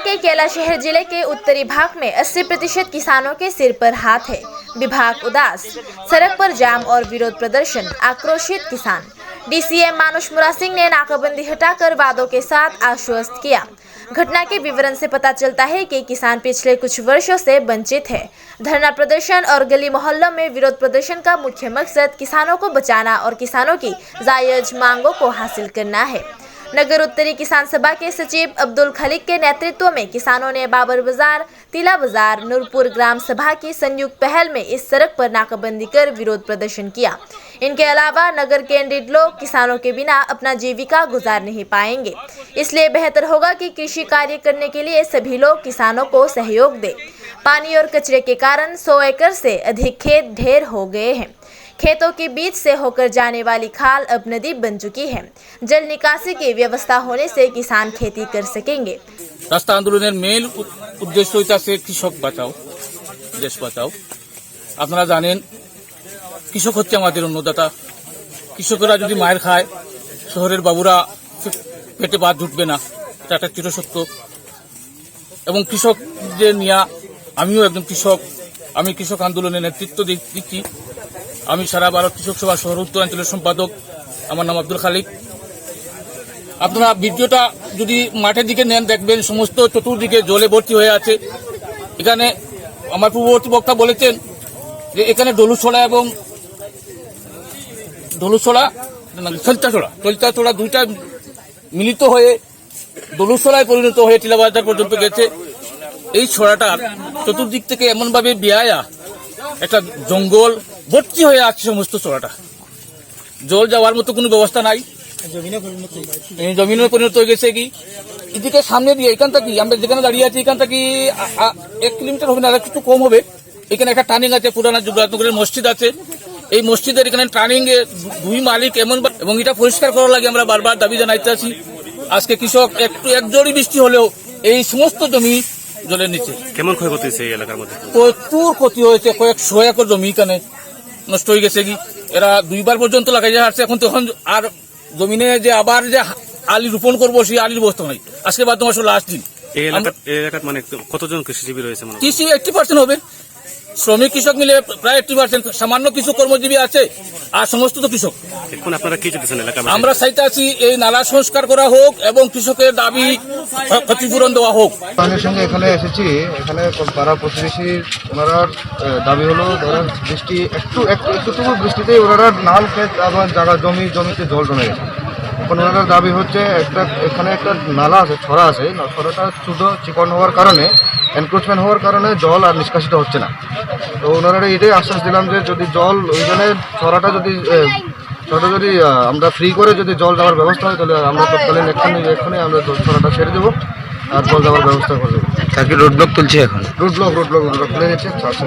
के कैलाशहर जिले के उत्तरी भाग में 80% किसानों के सिर पर हाथ है। विभाग उदास, सड़क पर जाम और विरोध प्रदर्शन, आक्रोशित किसान। डीसीएम मानुष मुरा सिंह ने नाकाबंदी हटाकर वादों के साथ आश्वस्त किया। घटना के विवरण से पता चलता है कि किसान पिछले कुछ वर्षों से वंचित है। धरना प्रदर्शन और गली मोहल्लों में विरोध प्रदर्शन का मुख्य मकसद किसानों को बचाना और किसानों की जायज मांगों को हासिल करना है। नगर उत्तरी किसान सभा के सचिव अब्दुल खलीक के नेतृत्व में किसानों ने बाबर बाजार, तिला बाजार, नूरपुर ग्राम सभा की संयुक्त पहल में इस सड़क पर नाकाबंदी कर विरोध प्रदर्शन किया। इनके अलावा नगर केंद्रित लोग किसानों के बिना अपना जीविका गुजार नहीं पाएंगे, इसलिए बेहतर होगा कि कृषि कार्य करने के लिए सभी लोग किसानों को सहयोग दें। पानी और कचरे के कारण 100 एकड़ से अधिक खेत ढेर हो गए हैं। खेतों के बीच से होकर जाने वाली खाल अब नदी बन चुकी है। जल निकासी की व्यवस्था होने से किसान खेती कर सकेंगे। रास्ता आंदोलনের মেইন উদ্দেশ্য হইতাছে কৃষক বাঁচাও, দেশ বাঁচাও। আপনারা জানেন কৃষক হচ্ছে আমাদের অন্নদাতা। কৃষকরা যদি মার খায় শহরের বাবুরা পেটে ভাত জুটবে না, এটা একটা চিরসত্য। এবং কৃষকদের নিয়ে আমিও একজন কৃষক, আমি কৃষক আন্দোলনের নেতৃত্ব দিচ্ছি। আমি সারা ভারত কৃষক সভা শহর উত্তরাঞ্চলের সম্পাদক, আমার নাম আব্দুল খালিক। আপনারা ভিডিওটা যদি মাঠের দিকে নেন দেখবেন সমস্ত চতুর্দিকে জলে ভর্তি হয়ে আছে। এখানে আমার পূর্ববর্তী বক্তা বলেছেন যে এখানে ডলুছড়া এবং চলতাছড়া দুইটা মিলিত হয়ে ডলুছড়ায় পরিণত হয়ে টিলাবাজার পর্যন্ত গেছে। এই ছড়াটার চতুর্দিক থেকে এমনভাবে বেয়ায়া একটা জঙ্গল ভর্তি হয়ে আছে সমস্ত ছড়াটা। জল যাওয়ার মতো কোনো ব্যবস্থা নাই, জমিনে পরিণত হয়ে গেছে। কি এদিকে সামনে দিয়ে এখান থেকে আমরা যেখানে দাঁড়িয়ে আছি এখান থেকে 1 কিলোমিটার হবে না, আর একটু কম হবে। এখানে একটা টার্নিং আছে, পুরানা যুবরাজনগরের মসজিদ আছে। এই মসজিদের এখানে টার্নিং এ দুই মালিক এমন, এবং এটা পরিষ্কার করার লাগে আমরা বারবার দাবি জানাইতে আছি। আজকে কৃষক একটু একজোড়ি বৃষ্টি হলেও এই সমস্ত জমি জলের নিচে। কেমন ক্ষয়ক্ষতি হয়েছে এই এলাকার মধ্যে? প্রচুর ক্ষতি হয়েছে, কয়েকশো একর জমি এখানে নষ্ট হয়ে গেছে। কি এরা দুইবার পর্যন্ত লাগাই আসছে, এখন তখন আর জমিনে যে আবার যে আলি রোপণ করবো সেই আলির ব্যবস্থা নাই। আজকে বাদ মাস লাস্ট দিন। এই এলাকার মানে কতজন কৃষিজীবী রয়েছে? কৃষি 80% হবে, শ্রমিক কৃষক মিলে প্রায় 80%। সামান্য কিছু কর্মজীবী আছে, আর সমস্ত তো কৃষক। এখন আপনারা কি চাইতেছেন এলাকা? আমরা চাইতে আছি এই নালা সংস্কার করা হোক এবং কৃষকের দাবি ক্ষতিপূরণ দেওয়া হোক। পানির সঙ্গে এখানে এসেছি, এখানে পাড়া প্রতিবেশী ওনারা দাবি হলো ধরেন বৃষ্টি একটুটুকু বৃষ্টিতেই ওনারা নাল ক্ষেত আবার জায়গা জমিতে জল জমে গেছে। এখন ওনার দাবি হচ্ছে এখানে একটা নালা আছে, ছড়া আছে, ছড়াটা শুধু চিকন হওয়ার কারণে, এনক্রোচমেন্ট হওয়ার কারণে জল আর নিষ্কাশিত হচ্ছে না। তো ওনারা এটাই আশ্বাস দিলাম যে যদি জল ওইখানে ছড়াটা যদি আমরা ফ্রি করে যদি জল দেওয়ার ব্যবস্থা হয় তাহলে আমরা তৎকালীন এক্ষুনি আমরা ছড়াটা ছেড়ে দেবো আর জল দেওয়ার ব্যবস্থা করে দেবো। রোড ব্লক তুলছে, এখন রোড ব্লক খুলে নিচ্ছে।